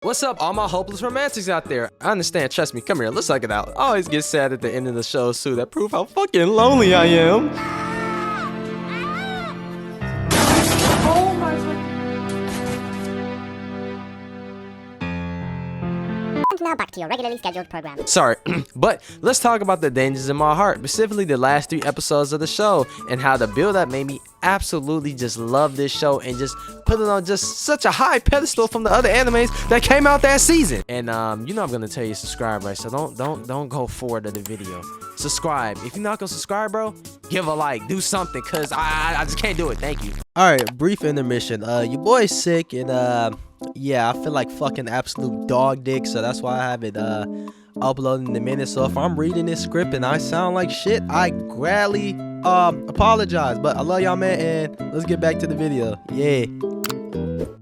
What's up, all my hopeless romantics out there? I understand, trust me, come here, let's suck it out. I always get sad at the end of the show, too. That prove how fucking lonely I am. Oh my god. And now back to your regularly scheduled program. Sorry, but let's talk about the dangers in my heart, specifically the last 3 episodes of the show, and how the build-up made me absolutely just love this show and just put it on just such a high pedestal from the other animes that came out that season. And you know I'm gonna tell you to subscribe, right? So don't go forward to the video. Subscribe. If you're not gonna subscribe, bro, give a like, do something, cause I just can't do it. Thank you. All right, brief intermission. Your boy's sick, and yeah, I feel like fucking absolute dog dick, so that's why I haven't uploaded in a minute. So if I'm reading this script and I sound like shit, I gladly apologize. But I love y'all, man, and let's get back to the video. Yeah.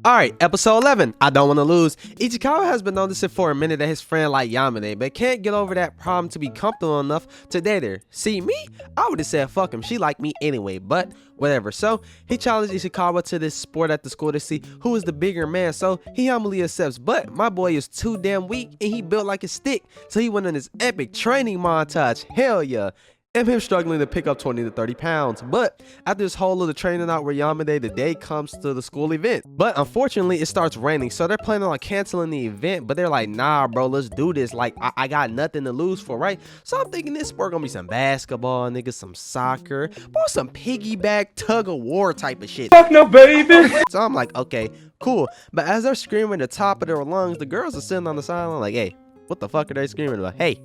Alright, episode 11. I don't want to lose. Ichikawa has been noticing for a minute that his friend like Yamada, but can't get over that problem to be comfortable enough to date her. See, me? I would have said fuck him, she liked me anyway, but whatever. So he challenged Ichikawa to this sport at the school to see who is the bigger man, so he humbly accepts. But my boy is too damn weak and he built like a stick, so he went on this epic training montage. Hell yeah. And him struggling to pick up 20 to 30 pounds. But after this whole little training out with Yamada, the day comes to the school event. But unfortunately, it starts raining, so they're planning on canceling the event. But they're like, nah, bro, let's do this. Like, I got nothing to lose for, right? So I'm thinking this sport gonna be some basketball, nigga, some soccer, or some piggyback tug of war type of shit. Fuck no, baby. So I'm like, okay, cool. But as they're screaming at the top of their lungs, the girls are sitting on the sideline like, hey, what the fuck are they screaming about? Hey,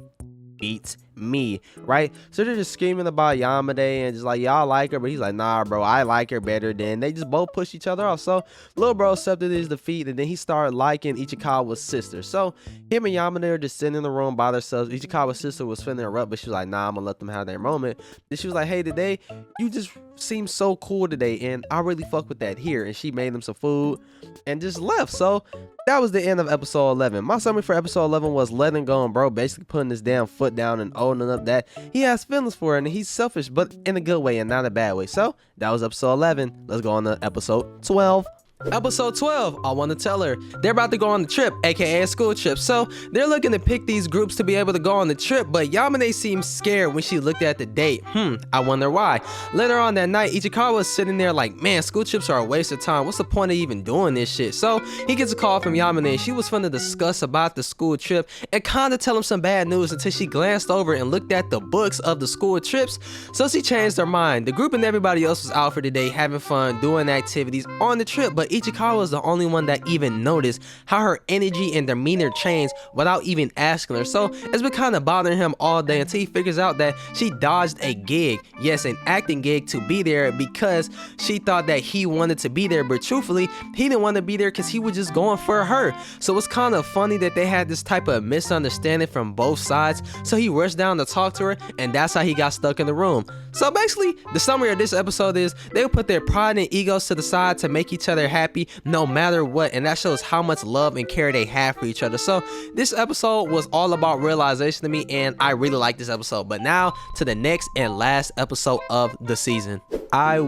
beats me, right? So they're just screaming about Yamada and just like, y'all like her, but he's like, nah, bro, I like her better. Then they just both push each other off. So little bro accepted his defeat, and then he started liking Ichikawa's sister. So him and Yamada are just sitting in the room by themselves. Ichikawa's sister was finna erupt, but she was like, nah, I'm gonna let them have their moment. Then she was like, hey, today you just seem so cool today, and I really fuck with that here. And she made them some food and just left. So that was the end of episode 11. My summary for episode 11 was letting go, and bro basically putting his damn foot down and owning up that he has feelings for her, and he's selfish, but in a good way and not a bad way. So that was episode 11. Let's go on to episode 12. Episode 12, I want to tell her. They're about to go on the trip, aka a school trip. So they're looking to pick these groups to be able to go on the trip, but Yamada seemed scared when she looked at the date. I wonder why. Later on that night, Ichikawa was sitting there like, man, school trips are a waste of time. What's the point of even doing this shit? So he gets a call from Yamada, and she was fun to discuss about the school trip and kind of tell him some bad news until she glanced over and looked at the books of the school trips. So she changed her mind. The group and everybody else was out for the day, having fun, doing activities on the trip, but Ichikawa was the only one that even noticed how her energy and demeanor changed without even asking her. So it's been kind of bothering him all day until he figures out that she dodged a gig. Yes, an acting gig to be there because she thought that he wanted to be there, but truthfully, he didn't want to be there because he was just going for her. So it's kind of funny that they had this type of misunderstanding from both sides. So he rushed down to talk to her, and that's how he got stuck in the room. So basically, the summary of this episode is they will put their pride and egos to the side to make each other happy no matter what, and that shows how much love and care they have for each other. So this episode was all about realization to me, and I really like this episode. But now to the next and last episode of the season.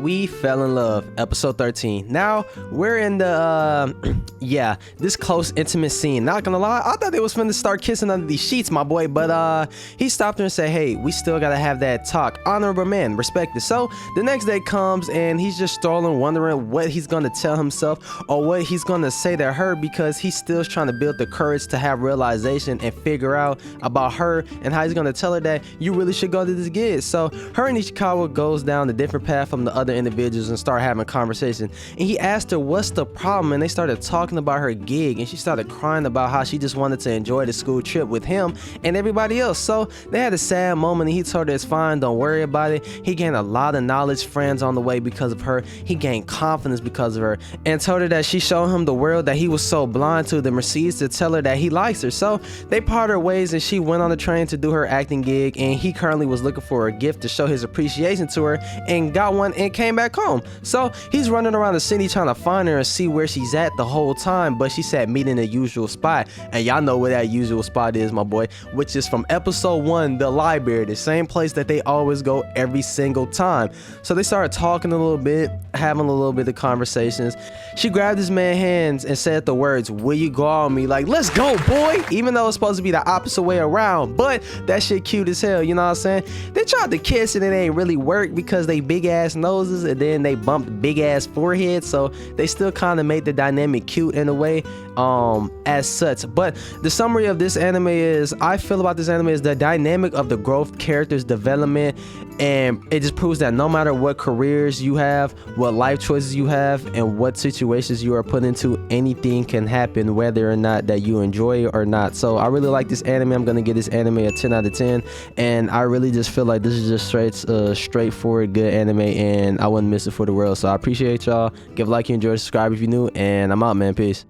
We fell in love, episode 13. Now we're in the yeah, this close intimate scene. Not gonna lie, I thought they was finna start kissing under these sheets, my boy, but he stopped her and said, hey, we still gotta have that talk. Honorable man, respect it. So the next day comes, and he's just strolling, wondering what he's gonna tell himself or what he's gonna say to her, because he's still trying to build the courage to have realization and figure out about her and how he's gonna tell her that you really should go to this gig. So her and Ichikawa goes down a different path from the other individuals and start having a conversation, and he asked her what's the problem, and they started talking about her gig, and she started crying about how she just wanted to enjoy the school trip with him and everybody else. So they had a sad moment, and he told her it's fine, don't worry about it. He gained a lot of knowledge, friends on the way because of her. He gained confidence because of her, and told her that she showed him the world that he was so blind to, then proceeds to tell her that he likes her. So they parted ways, and she went on the train to do her acting gig, and he currently was looking for a gift to show his appreciation to her, and got one and came back home. So he's running around the city trying to find her and see where she's at the whole time, but she said meet in the usual spot, and y'all know where that usual spot is, my boy, which is from episode 1, the library, the same place that they always go every single time. So they started talking a little bit, having a little bit of conversations, She grabbed this man's hands and said the words, "Will you go on me?" Like, let's go, boy. Even though it's supposed to be the opposite way around, but that shit cute as hell, you know what I'm saying? They tried to kiss and it ain't really work because they big ass noses and then they bumped big ass foreheads, so they still kind of made the dynamic cute in a way, as such. But the summary of this anime is, I feel about this anime is the dynamic of the growth, characters development, and it just proves that no matter what careers you have, what life choices you have, and what situations you are put into, anything can happen whether or not that you enjoy it or not. So I really like this anime. I'm gonna give this anime a 10 out of 10, and I really just feel like this is just straightforward good anime, and I wouldn't miss it for the world. So I appreciate y'all. Give a like, you enjoy, subscribe if you're new, and I'm out, man. Peace.